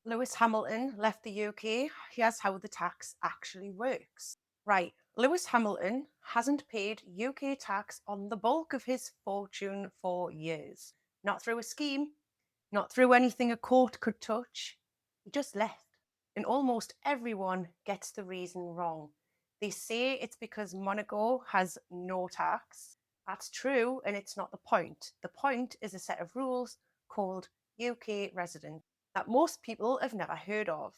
Lewis Hamilton left the UK. Here's how the tax actually works. Right, Lewis Hamilton hasn't paid UK tax on the bulk of his fortune for years. Not through a scheme, not through anything a court could touch. He just left. And almost everyone gets the reason wrong. They say it's because Monaco has no tax. That's true, and it's not the point. The point is a set of rules called UK residence that most people have never heard of.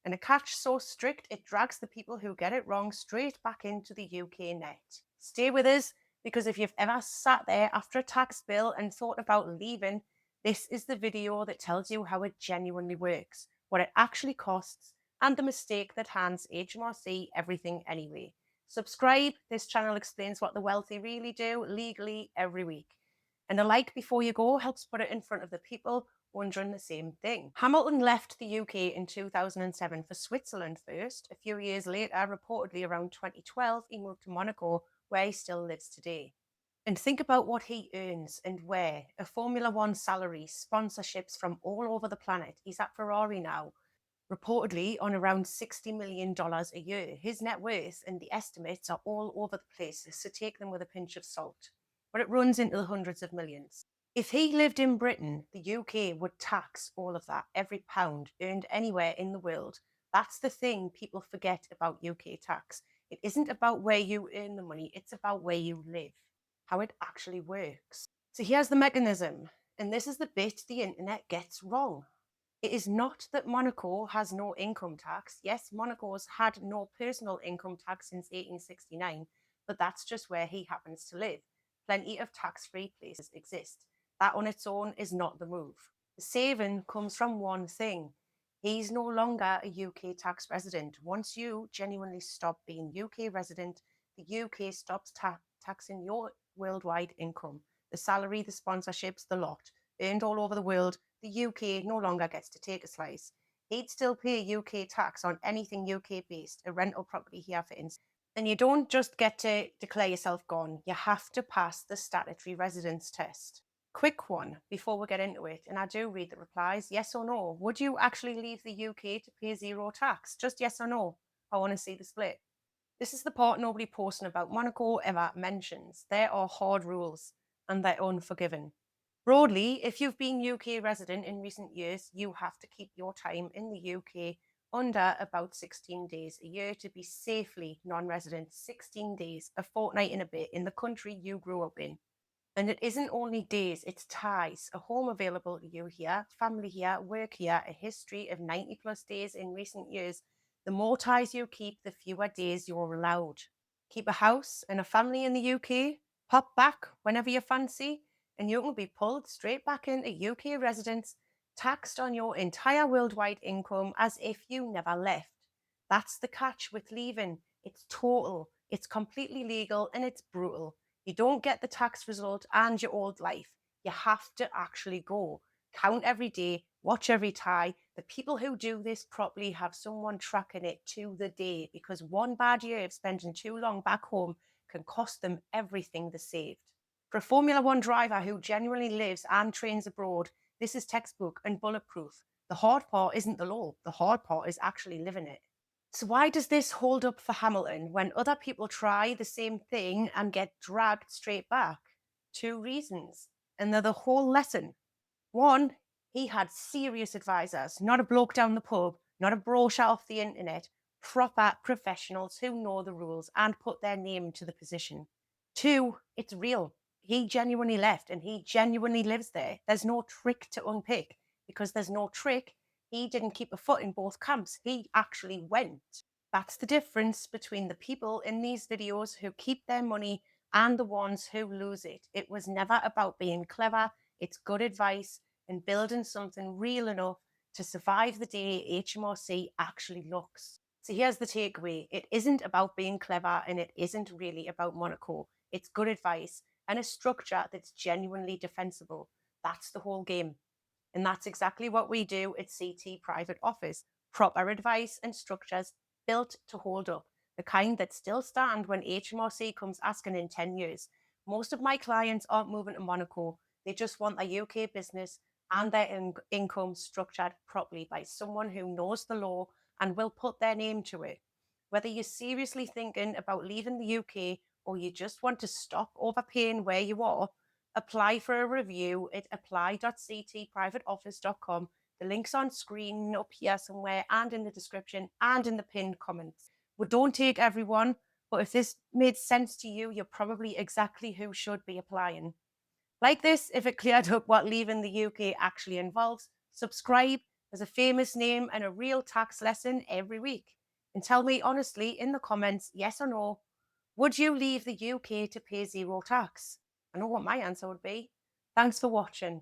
And a catch so strict it drags the people who get it wrong straight back into the UK net. Stay with us, because if you've ever sat there after a tax bill and thought about leaving, this is the video that tells you how it genuinely works, what it actually costs, and the mistake that hands HMRC everything anyway. Subscribe, this channel explains what the wealthy really do legally every week. And a like before you go helps put it in front of the people wondering the same thing. Hamilton left the UK in 2007 for Switzerland first. A few years later, reportedly around 2012, he moved to Monaco, where he still lives today. And think about what he earns and where. A Formula One salary, sponsorships from all over the planet. He's at Ferrari now, reportedly on around $60 million a year. His net worth and the estimates are all over the place, so take them with a pinch of salt. But it runs into the hundreds of millions. If he lived in Britain, the UK would tax all of that, every pound earned anywhere in the world. That's the thing people forget about UK tax. It isn't about where you earn the money, it's about where you live, how it actually works. So here's the mechanism, and this is the bit the internet gets wrong. It is not that Monaco has no income tax. Yes, Monaco's had no personal income tax since 1869, but that's just where he happens to live. Plenty of tax-free places exist. That on its own is not the move. The saving comes from one thing. He's no longer a UK tax resident. Once you genuinely stop being UK resident, the UK stops taxing your worldwide income. The salary, the sponsorships, the lot, earned all over the world, the UK no longer gets to take a slice. He'd still pay UK tax on anything UK based, a rental property here, for instance. And you don't just get to declare yourself gone, you have to pass the Statutory Residence Test. Quick one before we get into it, and I do read the replies. Yes or no? Would you actually leave the UK to pay zero tax? Just yes or no. I want to see the split. This is the part nobody posting about Monaco ever mentions. There are hard rules, and they're unforgiving. Broadly, if you've been UK resident in recent years, you have to keep your time in the UK under about 16 days a year to be safely non-resident. 16 days, a fortnight and a bit in the country you grew up in. And it isn't only days, it's ties, a home available to you here, family here, work here, a history of 90 plus days in recent years. The more ties you keep, the fewer days you're allowed. Keep a house and a family in the UK, pop back whenever you fancy, and you can be pulled straight back into UK residence, taxed on your entire worldwide income as if you never left. That's the catch with leaving. It's total, it's completely legal, and it's brutal. You don't get the tax result and your old life. You have to actually go. Count every day, watch every tie. The people who do this properly have someone tracking it to the day, because one bad year of spending too long back home can cost them everything they saved. For a Formula One driver who genuinely lives and trains abroad, this is textbook and bulletproof. The hard part isn't the law, the hard part is actually living it. So why does this hold up for Hamilton when other people try the same thing and get dragged straight back? Two reasons, and they're the whole lesson. One, he had serious advisors, not a bloke down the pub, not a brochure off the internet, proper professionals who know the rules and put their name to the position. Two, it's real. He genuinely left and he genuinely lives there. There's no trick to unpick, because there's no trick. He didn't keep a foot in both camps. He actually went. That's the difference between the people in these videos who keep their money and the ones who lose it. It was never about being clever. It's good advice and building something real enough to survive the day HMRC actually looks. So here's the takeaway. It isn't about being clever, and it isn't really about Monaco. It's good advice and a structure that's genuinely defensible. That's the whole game. And that's exactly what we do at CT Private Office. Proper advice and structures built to hold up, the kind that still stand when HMRC comes asking in 10 years. Most of my clients aren't moving to Monaco. They just want a UK business and their income structured properly by someone who knows the law and will put their name to it. Whether you're seriously thinking about leaving the UK or you just want to stop overpaying where you are, apply for a review at apply.ctprivateoffice.com. The link's on screen up here somewhere and in the description and in the pinned comments. We don't take everyone, but if this made sense to you, you're probably exactly who should be applying. Like this, if it cleared up what leaving the UK actually involves, subscribe. There's a famous name and a real tax lesson every week. And tell me honestly in the comments, yes or no, would you leave the UK to pay zero tax? I know what my answer would be. Thanks for watching.